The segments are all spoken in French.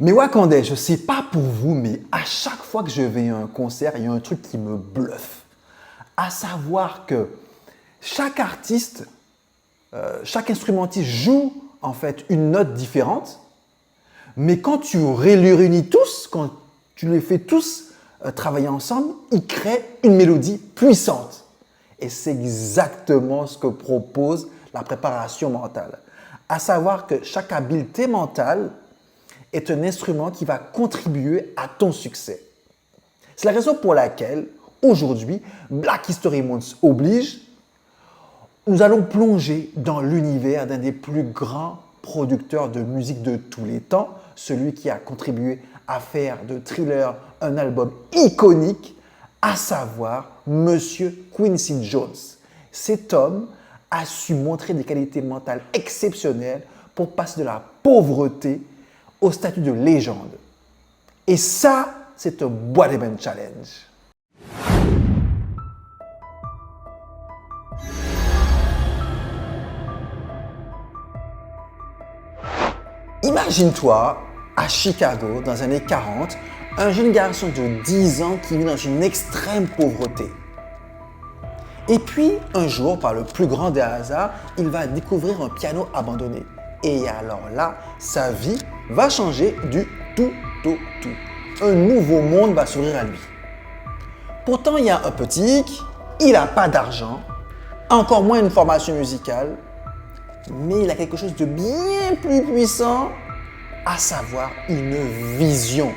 Mais Wakandais, je ne sais pas pour vous, mais à chaque fois que je vais à un concert, il y a un truc qui me bluffe. À savoir que chaque artiste, chaque instrumentiste joue en fait une note différente, mais quand tu les réunis tous, quand tu les fais tous travailler ensemble, ils créent une mélodie puissante. Et c'est exactement ce que propose la préparation mentale. À savoir que chaque habileté mentale est un instrument qui va contribuer à ton succès. C'est la raison pour laquelle, aujourd'hui, Black History Month oblige, nous allons plonger dans l'univers d'un des plus grands producteurs de musique de tous les temps, celui qui a contribué à faire de Thriller un album iconique, à savoir Monsieur Quincy Jones. Cet homme a su montrer des qualités mentales exceptionnelles pour passer de la pauvreté au statut de légende. Et ça, c'est un Bois des Ben Challenge. Imagine-toi, à Chicago, dans les années 40, un jeune garçon de 10 ans qui vit dans une extrême pauvreté. Et puis, un jour, par le plus grand des hasards, il va découvrir un piano abandonné. Et alors là, sa vie va changer du tout au tout. Un nouveau monde va s'ouvrir à lui. Pourtant, il y a un petit hic, il n'a pas d'argent, encore moins une formation musicale, mais il a quelque chose de bien plus puissant, à savoir une vision.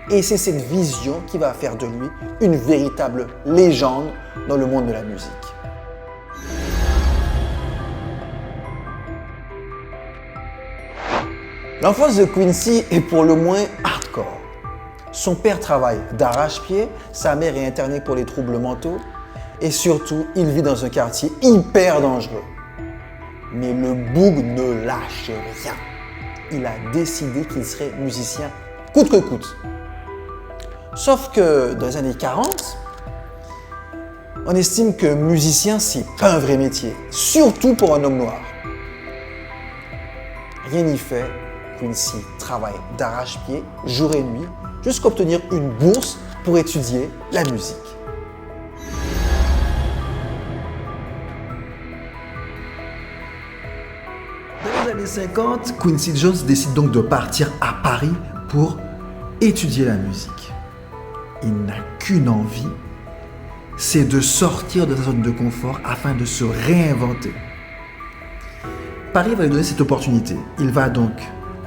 Et c'est cette vision qui va faire de lui une véritable légende dans le monde de la musique. L'enfance de Quincy est pour le moins hardcore. Son père travaille d'arrache-pied, sa mère est internée pour les troubles mentaux et surtout, il vit dans un quartier hyper dangereux. Mais le boug ne lâche rien. Il a décidé qu'il serait musicien coûte que coûte. Sauf que dans les années 40, on estime que musicien, c'est pas un vrai métier, surtout pour un homme noir. Rien n'y fait, Quincy travaille d'arrache-pied, jour et nuit, jusqu'à obtenir une bourse pour étudier la musique. Dans les années 50, Quincy Jones décide donc de partir à Paris pour étudier la musique. Il n'a qu'une envie, c'est de sortir de sa zone de confort afin de se réinventer. Paris va lui donner cette opportunité. Il va donc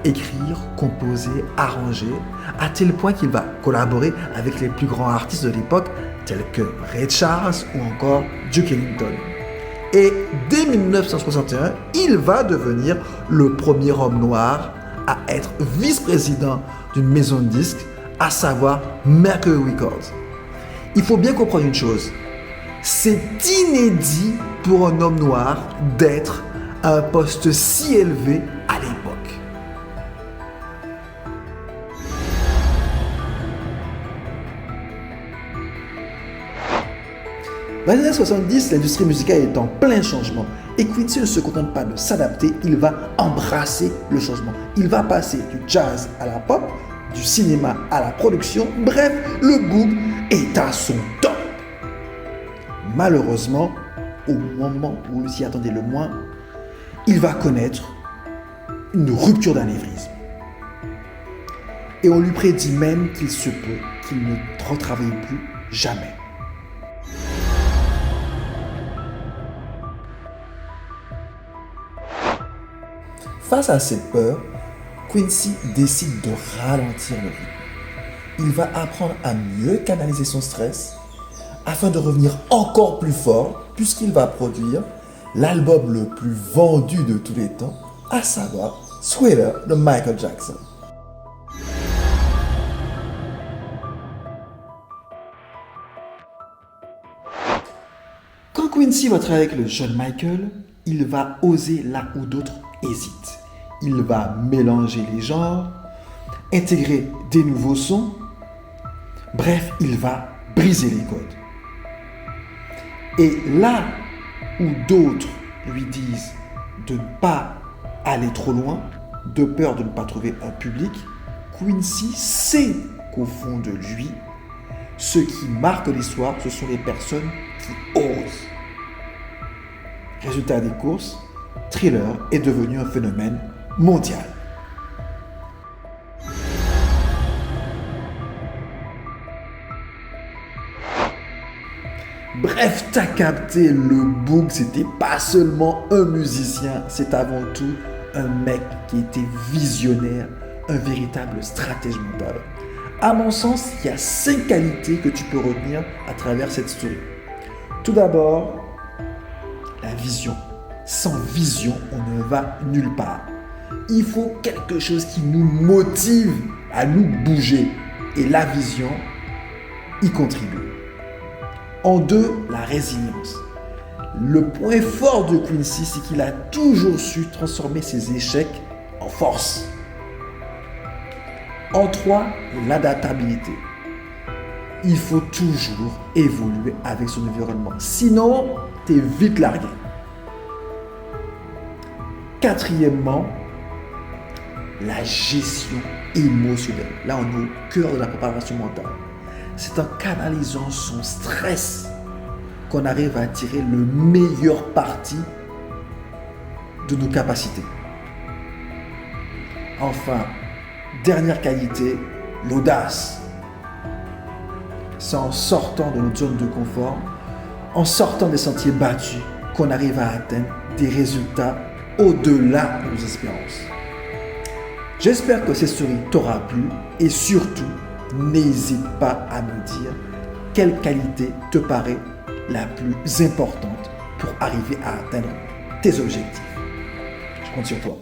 écrire, composer, arranger, à tel point qu'il va collaborer avec les plus grands artistes de l'époque, tels que Ray Charles ou encore Duke Ellington. Et dès 1961, il va devenir le premier homme noir à être vice-président d'une maison de disques, à savoir Mercury Records. Il faut bien comprendre une chose, c'est inédit pour un homme noir d'être à un poste si élevé à l'époque. Dans les années 70, l'industrie musicale est en plein changement et Quincy ne se contente pas de s'adapter, il va embrasser le changement. Il va passer du jazz à la pop, du cinéma à la production, bref, le boom est à son top. Malheureusement, au moment où il s'y attendait le moins, il va connaître une rupture d'anévrisme. Et on lui prédit même qu'il se peut qu'il ne retravaille plus jamais. Face à cette peur, Quincy décide de ralentir le rythme. Il va apprendre à mieux canaliser son stress afin de revenir encore plus fort puisqu'il va produire l'album le plus vendu de tous les temps, à savoir Thriller de Michael Jackson. Quand Quincy va travailler avec le jeune Michael, il va oser là où d'autres hésitent. Il va mélanger les genres, intégrer des nouveaux sons, bref, il va briser les codes. Et là où d'autres lui disent de ne pas aller trop loin, de peur de ne pas trouver un public, Quincy sait qu'au fond de lui, ce qui marque l'histoire, ce sont les personnes qui osent. Résultat des courses, Thriller est devenu un phénomène mondial. Bref, t'as capté, le Boog, c'était pas seulement un musicien, c'est avant tout un mec qui était visionnaire, un véritable stratège mental. À mon sens, il y a 5 qualités que tu peux retenir à travers cette story. Tout d'abord, la vision. Sans vision, on ne va nulle part. Il faut quelque chose qui nous motive à nous bouger. Et la vision y contribue. En 2, la résilience. Le point fort de Quincy, c'est qu'il a toujours su transformer ses échecs en force. En 3, l'adaptabilité. Il faut toujours évoluer avec son environnement. Sinon, tu es vite largué. 4, la gestion émotionnelle. Là, on est au cœur de la préparation mentale. C'est en canalisant son stress qu'on arrive à tirer le meilleur parti de nos capacités. Enfin, dernière qualité, l'audace. C'est en sortant de notre zone de confort, en sortant des sentiers battus, qu'on arrive à atteindre des résultats au-delà de nos espérances. J'espère que cette story t'aura plu et surtout, n'hésite pas à me dire quelle qualité te paraît la plus importante pour arriver à atteindre tes objectifs. Je compte sur toi.